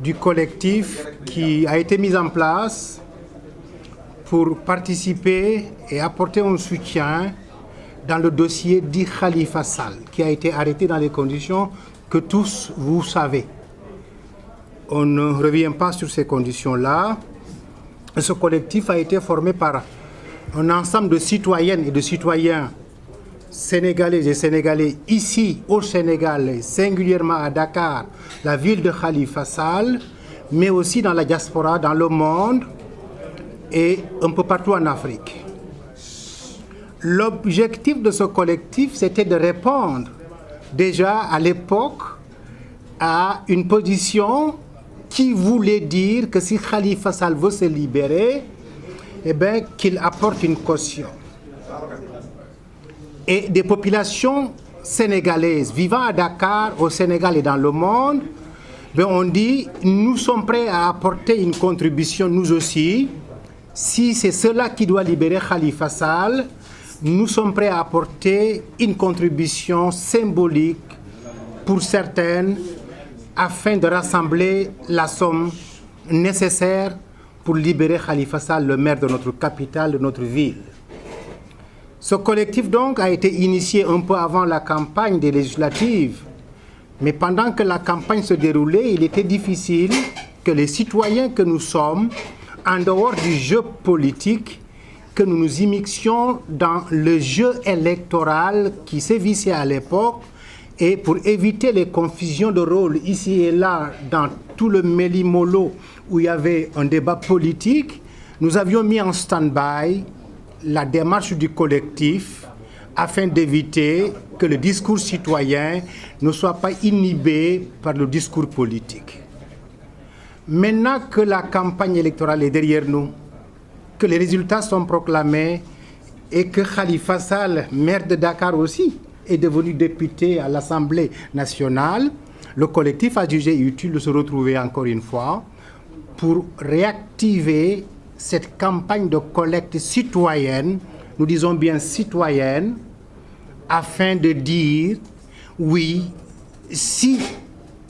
du collectif qui a été mis en place pour participer et apporter un soutien dans le dossier dit Khalifa Sall, qui a été arrêté dans les conditions que tous vous savez. On ne revient pas sur ces conditions-là. Ce collectif a été formé par un ensemble de citoyennes et de citoyens sénégalais et sénégalais ici au Sénégal, singulièrement à Dakar, la ville de Khalifa Sall, mais aussi dans la diaspora, dans le monde et un peu partout en Afrique. L'objectif de ce collectif, c'était de répondre déjà à l'époque à une position qui voulait dire que si Khalifa Sall veut se libérer, eh bien, qu'il apporte une caution. Et des populations sénégalaises vivant à Dakar, au Sénégal et dans le monde, bien, on dit, nous sommes prêts à apporter une contribution, nous aussi. Si c'est cela qui doit libérer Khalifa Sall, nous sommes prêts à apporter une contribution symbolique pour certaines, afin de rassembler la somme nécessaire pour libérer Khalifa Sall, le maire de notre capitale, de notre ville. Ce collectif donc a été initié un peu avant la campagne des législatives, mais pendant que la campagne se déroulait, il était difficile que les citoyens que nous sommes, en dehors du jeu politique, que nous nous immiscions dans le jeu électoral qui sévissait à l'époque. Et pour éviter les confusions de rôle ici et là, dans tout le méli-mollo où il y avait un débat politique, nous avions mis en stand-by la démarche du collectif afin d'éviter que le discours citoyen ne soit pas inhibé par le discours politique. Maintenant que la campagne électorale est derrière nous, que les résultats sont proclamés et que Khalifa Sall, maire de Dakar aussi, est devenu député à l'Assemblée nationale, le collectif a jugé utile de se retrouver encore une fois pour réactiver cette campagne de collecte citoyenne, nous disons bien citoyenne, afin de dire, oui, si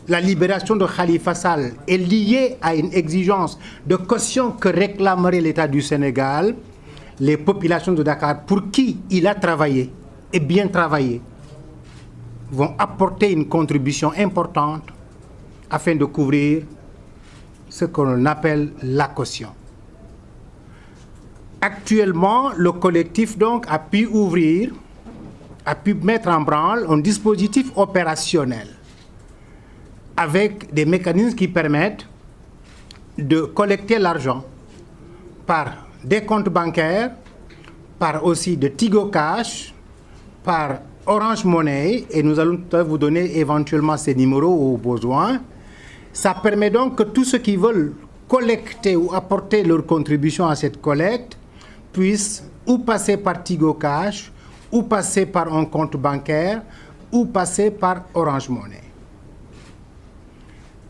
la libération de Khalifa Sall est liée à une exigence de caution que réclamerait l'État du Sénégal, les populations de Dakar, pour qui il a travaillé, et bien travaillé, vont apporter une contribution importante afin de couvrir ce qu'on appelle la caution. Actuellement, le collectif donc a pu mettre en branle un dispositif opérationnel avec des mécanismes qui permettent de collecter l'argent par des comptes bancaires, par aussi de Tigo Cash, par Orange Money, et nous allons vous donner éventuellement ces numéros au besoin. Ça permet donc que tous ceux qui veulent collecter ou apporter leur contribution à cette collecte puissent ou passer par Tigo Cash, ou passer par un compte bancaire, ou passer par Orange Money.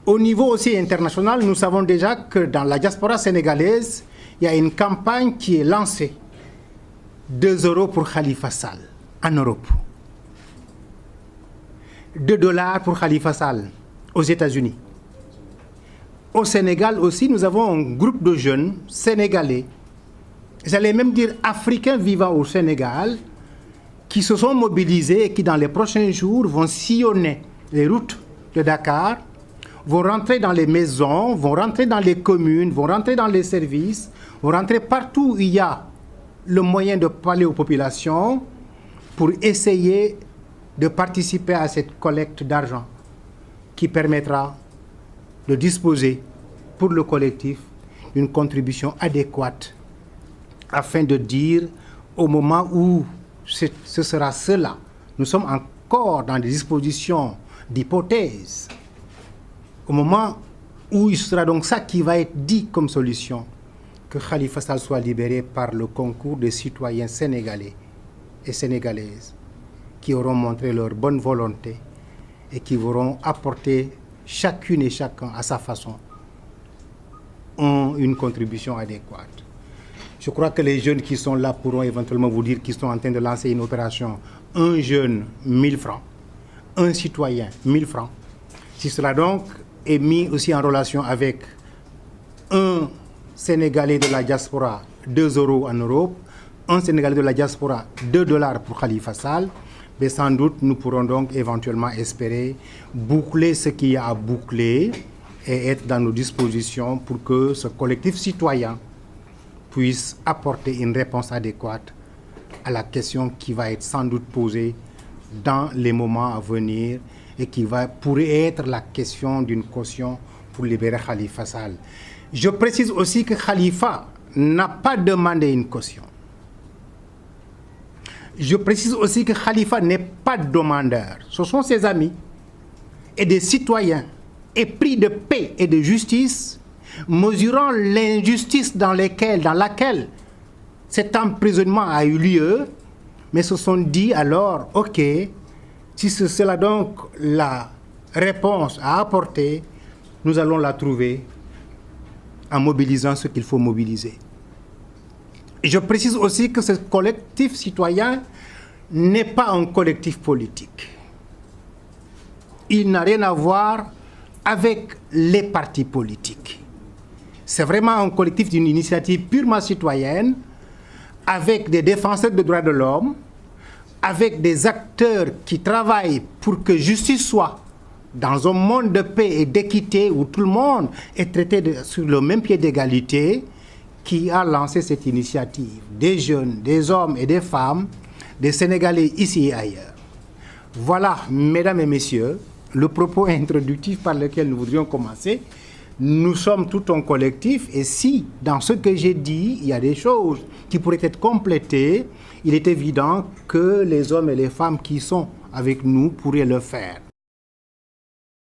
Au niveau aussi international, nous savons déjà que dans la diaspora sénégalaise, il y a une campagne qui est lancée. 2 € pour Khalifa Sall en Europe. 2 $ pour Khalifa Sall aux États-Unis. Au Sénégal aussi, nous avons un groupe de jeunes sénégalais, j'allais même dire africains vivant au Sénégal, qui se sont mobilisés et qui dans les prochains jours vont sillonner les routes de Dakar, vont rentrer dans les maisons, vont rentrer dans les communes, vont rentrer dans les services, vont rentrer partout où il y a le moyen de parler aux populations pour essayer de participer à cette collecte d'argent qui permettra de disposer pour le collectif d'une contribution adéquate afin de dire au moment où ce sera cela, nous sommes encore dans des dispositions d'hypothèse, au moment où il sera donc ça qui va être dit comme solution, que Khalifa Sall soit libéré par le concours des citoyens sénégalais et sénégalaises qui auront montré leur bonne volonté et qui auront apporté chacune et chacun à sa façon une contribution adéquate. Je crois que les jeunes qui sont là pourront éventuellement vous dire qu'ils sont en train de lancer une opération. Un jeune, 1000 francs. Un citoyen, 1000 francs. Ce sera donc est mis aussi en relation avec un Sénégalais de la diaspora, 2 € en Europe, un Sénégalais de la diaspora, 2 $ pour Khalifa Sall. Mais sans doute, nous pourrons donc éventuellement espérer boucler ce qu'il y a à boucler et être dans nos dispositions pour que ce collectif citoyen puisse apporter une réponse adéquate à la question qui va être sans doute posée dans les moments à venir et qui pourrait être la question d'une caution pour libérer Khalifa Sall. Je précise aussi que Khalifa n'a pas demandé une caution. Je précise aussi que Khalifa n'est pas demandeur. Ce sont ses amis et des citoyens épris de paix et de justice, mesurant l'injustice dans laquelle cet emprisonnement a eu lieu, mais se sont dit alors, ok, si c'est cela donc la réponse à apporter, nous allons la trouver en mobilisant ce qu'il faut mobiliser. Je précise aussi que ce collectif citoyen n'est pas un collectif politique. Il n'a rien à voir avec les partis politiques. C'est vraiment un collectif d'une initiative purement citoyenne, avec des défenseurs des droits de l'homme, avec des acteurs qui travaillent pour que justice soit dans un monde de paix et d'équité où tout le monde est traité sur le même pied d'égalité, qui a lancé cette initiative. Des jeunes, des hommes et des femmes, des Sénégalais ici et ailleurs. Voilà, mesdames et messieurs, le propos introductif par lequel nous voudrions commencer. Nous sommes tout un collectif et si, dans ce que j'ai dit, il y a des choses qui pourraient être complétées, il est évident que les hommes et les femmes qui sont avec nous pourraient le faire.